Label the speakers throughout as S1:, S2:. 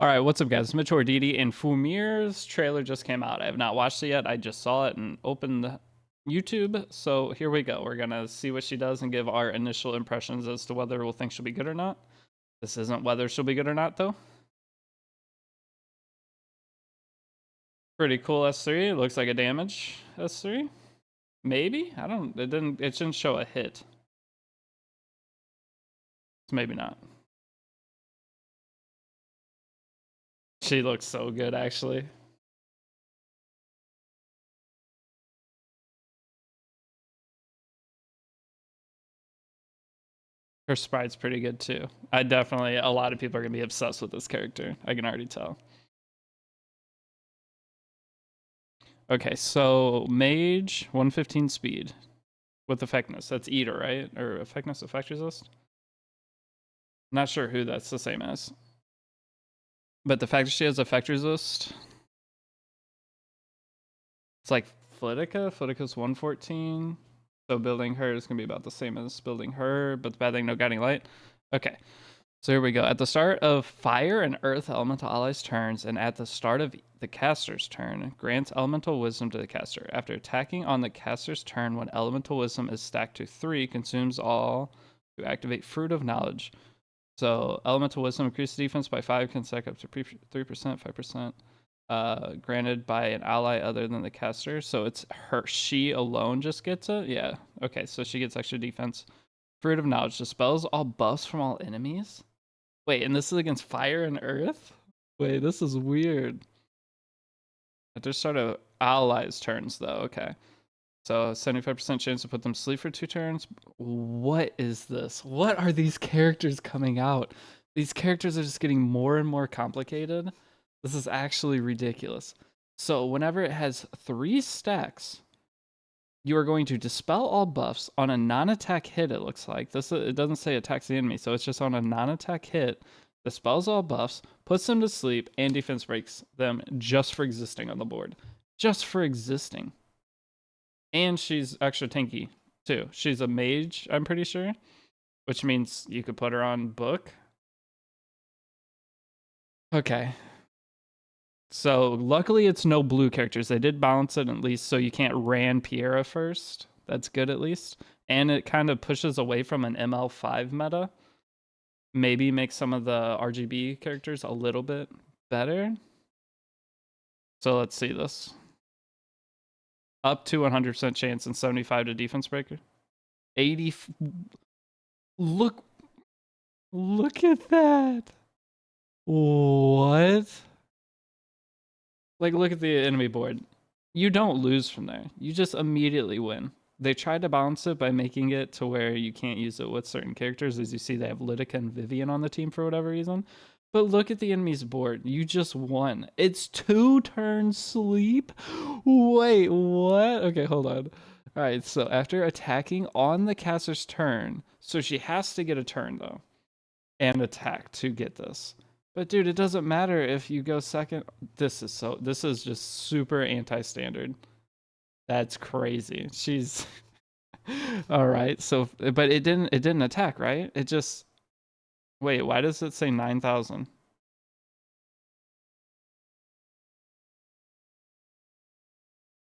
S1: Alright, what's up guys? It's Deity, and Fumyr's trailer just came out. I have not watched it yet. I just saw it and opened YouTube. So here we go. We're gonna see what she does and give our initial impressions as to whether we'll think she'll be good or not. This isn't whether she'll be good or not though. Pretty cool S3. It looks like a damage S3. Maybe? It didn't show a hit. So maybe not. She looks so good actually. Her sprite's pretty good too. A lot of people are gonna be obsessed with this character. I can already tell. Okay, so mage 115 speed with effectiveness. That's eater, right? Or effectiveness, effect resist? Not sure who that's the same as. But the fact that she has effect resist, it's like Flitica. Flitica's 114. So building her is gonna be about the same as building her, but the bad thing, no guiding light. Okay. So here we go. At the start of fire and earth elemental allies' turns, and at the start of the caster's turn, grants elemental wisdom to the caster. After attacking on the caster's turn, when elemental wisdom is stacked to 3, consumes all to activate Fruit of Knowledge. So elemental wisdom increases defense by 5, can stack up to 3%, 5%. Granted by an ally other than the caster. So it's she alone just gets it? Yeah. Okay, so she gets extra defense. Fruit of Knowledge dispels all buffs from all enemies. Wait, and this is against fire and earth? Wait, this is weird. At the start of allies' turns, though. Okay. So 75% chance to put them to sleep for 2 turns. What is this? What are these characters coming out? These characters are just getting more and more complicated. This is actually ridiculous. So whenever it has 3 stacks, you are going to dispel all buffs on a non-attack hit, it looks like. It doesn't say attacks the enemy, so it's just on a non-attack hit. Dispels all buffs, puts them to sleep, and defense breaks them just for existing on the board. Just for existing. And she's extra tanky, too. She's a mage, I'm pretty sure, which means you could put her on book. Okay. So luckily it's no blue characters. They did balance it at least, so you can't ran Piera first. That's good at least. And it kind of pushes away from an ML5 meta. Maybe make some of the RGB characters a little bit better. So let's see this. Up to 100% chance and 75 to defense breaker. 80. Look at that. What? Like, look at the enemy board. You don't lose from there. You just immediately win. They tried to balance it by making it to where you can't use it with certain characters. As you see, they have Lytica and Vivian on the team for whatever reason. But look at the enemy's board. You just won. It's 2 turns sleep? Wait, what? Okay, hold on. All right, so after attacking on the caster's turn, so she has to get a turn, though, and attack to get this. But dude, it doesn't matter if you go second. This is just super anti-standard. That's crazy. She's all right. So, but it didn't attack, right? It just wait. Why does it say 9,000?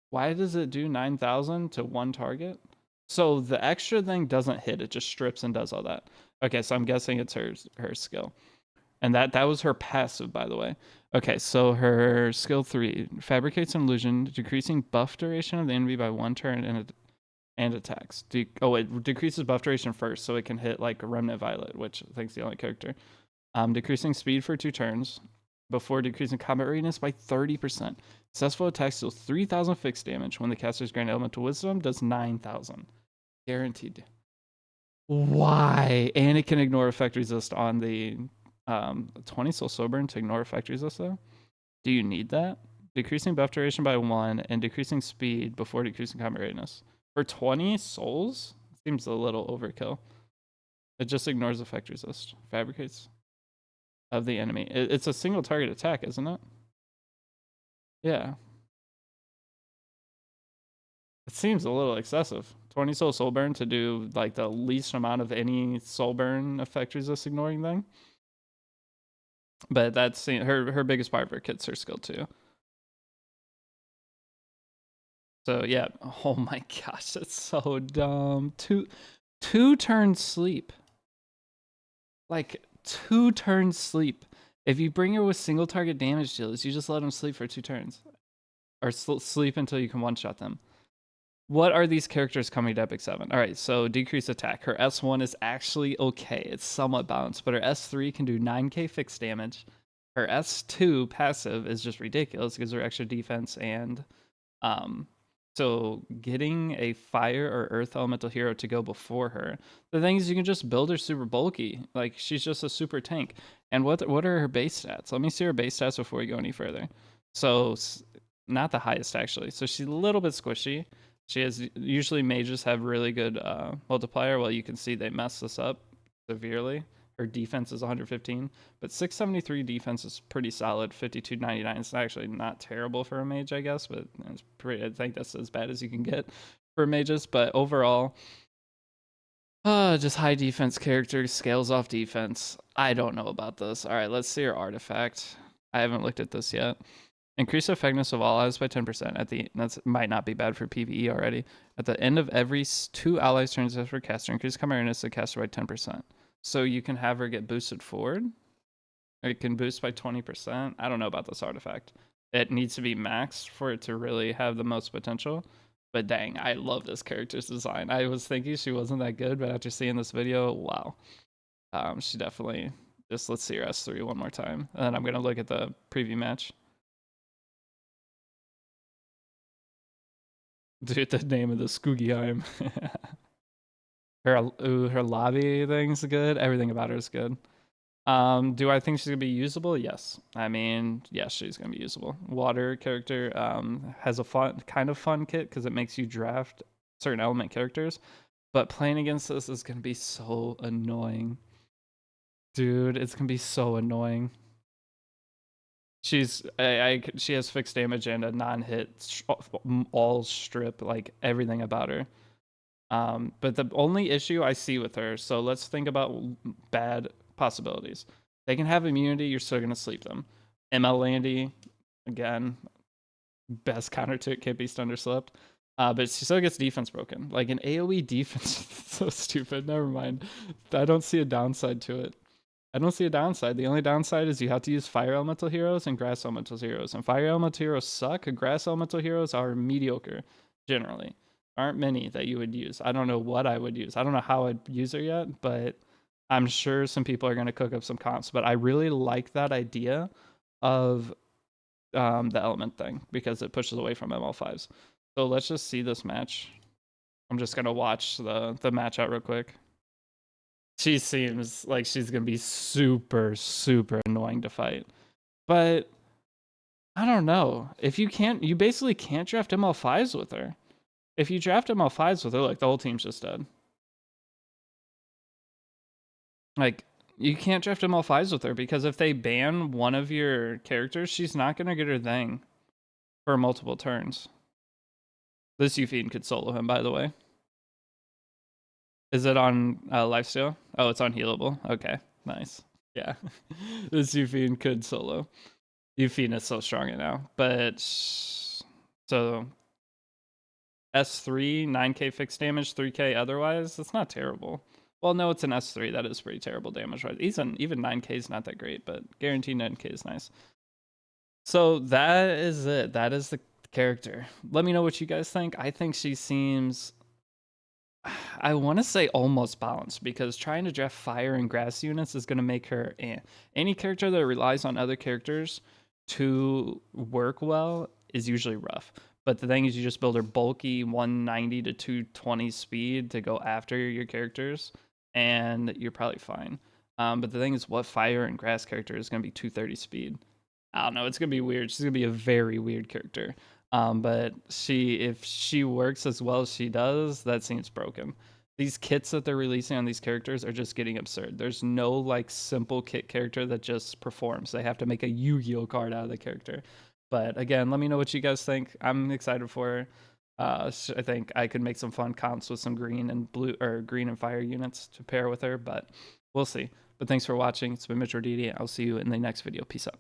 S1: Why does it do 9,000 to one target? So the extra thing doesn't hit. It just strips and does all that. Okay, so I'm guessing it's her skill. And that was her passive, by the way. Okay, so her skill 3 fabricates an illusion, decreasing buff duration of the enemy by 1 turn and attacks. It decreases buff duration first, so it can hit like Remnant Violet, which I think is the only character. Decreasing speed for 2 turns before decreasing combat readiness by 30%. Successful attacks deals 3,000 fixed damage. When the caster's grant elemental wisdom, does 9,000. Guaranteed. Why? And it can ignore effect resist on the 20 soul soulburn to ignore effect resist though. Do you need that? Decreasing buff duration by 1 and decreasing speed before decreasing combat readiness. For 20 souls? Seems a little overkill. It just ignores effect resist. Fabricates of the enemy. It's a single target attack, isn't it? Yeah. It seems a little excessive. 20 soul soulburn to do like the least amount of any soulburn effect resist ignoring thing. But that's her biggest part of her kit's her skill 2. So yeah, oh my gosh, that's so dumb. Two turns sleep. Like 2 turns sleep. If you bring her with single target damage deals, you just let them sleep for 2 turns. Or sleep until you can one-shot them. What are these characters coming to Epic 7? All right, so decrease attack. Her S1 is actually okay. It's somewhat balanced, but her S3 can do 9k fixed damage. Her S2 passive is just ridiculous because her extra defense and so getting a fire or earth elemental hero to go before her, the thing is you can just build her super bulky. Like she's just a super tank. And what are her base stats? Let me see her base stats before we go any further. So not the highest actually. So she's a little bit squishy. She has usually mages have really good multiplier. Well, you can see they mess this up severely. Her defense is 115, but 673 defense is pretty solid. 5299 is actually not terrible for a mage, I guess, but it's pretty. I think that's as bad as you can get for mages. But overall, just high defense character scales off defense. I don't know about this. All right, let's see her artifact. I haven't looked at this yet. Increase effectiveness of all allies by 10%. That might not be bad for PvE already. At the end of every 2 allies' turns after caster, increase command awareness of caster by 10%. So you can have her get boosted forward. Or it can boost by 20%. I don't know about this artifact. It needs to be maxed for it to really have the most potential. But dang, I love this character's design. I was thinking she wasn't that good, but after seeing this video, wow. She definitely, just let's see her S3 one more time. And then I'm going to look at the preview match. Dude, the name of the Skoogiheim. her lobby thing's good. Everything about her is good. Do I think she's gonna be usable? Yes. I mean, yes, she's gonna be usable. Water character has a kind of fun kit because it makes you draft certain element characters, but playing against this is gonna be so annoying. Dude, it's gonna be so annoying. She has fixed damage and a non-hit all strip, like everything about her. But the only issue I see with her, so let's think about bad possibilities. They can have immunity, you're still gonna sleep them. ML Landy, again, best counter to it, can't be underslept. But she still gets defense broken. Like an AoE defense, so stupid. Never mind. I don't see a downside to it. I don't see a downside. The only downside is you have to use fire elemental heroes and grass elemental heroes. And fire elemental heroes suck. Grass elemental heroes are mediocre, generally. Aren't many that you would use. I don't know what I would use. I don't know how I'd use her yet, but I'm sure some people are going to cook up some comps. But I really like that idea of the element thing because it pushes away from ML5s. So let's just see this match. I'm just going to watch the match out real quick. She seems like she's going to be super, super annoying to fight. But I don't know. If you basically can't draft ML5s with her. If you draft ML5s with her, like the whole team's just dead. Like, you can't draft ML5s with her because if they ban one of your characters, she's not going to get her thing for multiple turns. This Euphine could solo him, by the way. Is it on lifesteal? Oh, it's on healable. Okay, nice. Yeah, this Euphine could solo. Euphine is so strong right now, but so S3 9k fixed damage, 3k otherwise. That's not terrible. Well, no, it's an S3. That is pretty terrible damage, right? Even 9k is not that great, but guaranteed 9k is nice. So that is it. That is the character. Let me know what you guys think. I think she seems, I want to say almost balanced because trying to draft fire and grass units is going to make her any character that relies on other characters to work well is usually rough. But the thing is, you just build her bulky 190 to 220 speed to go after your characters, and you're probably fine. But the thing is, what fire and grass character is going to be 230 speed? I don't know. It's going to be weird. She's going to be a very weird character. But if she works as well as she does, that seems broken. These kits that they're releasing on these characters are just getting absurd. There's no like simple kit character that just performs. They have to make a Yu-Gi-Oh card out of the character. But again, let me know what you guys think. I'm excited for her. I think I could make some fun comps with some green and blue or green and fire units to pair with her, but we'll see. But thanks for watching. It's been Mr. Deity. I'll see you in the next video. Peace out.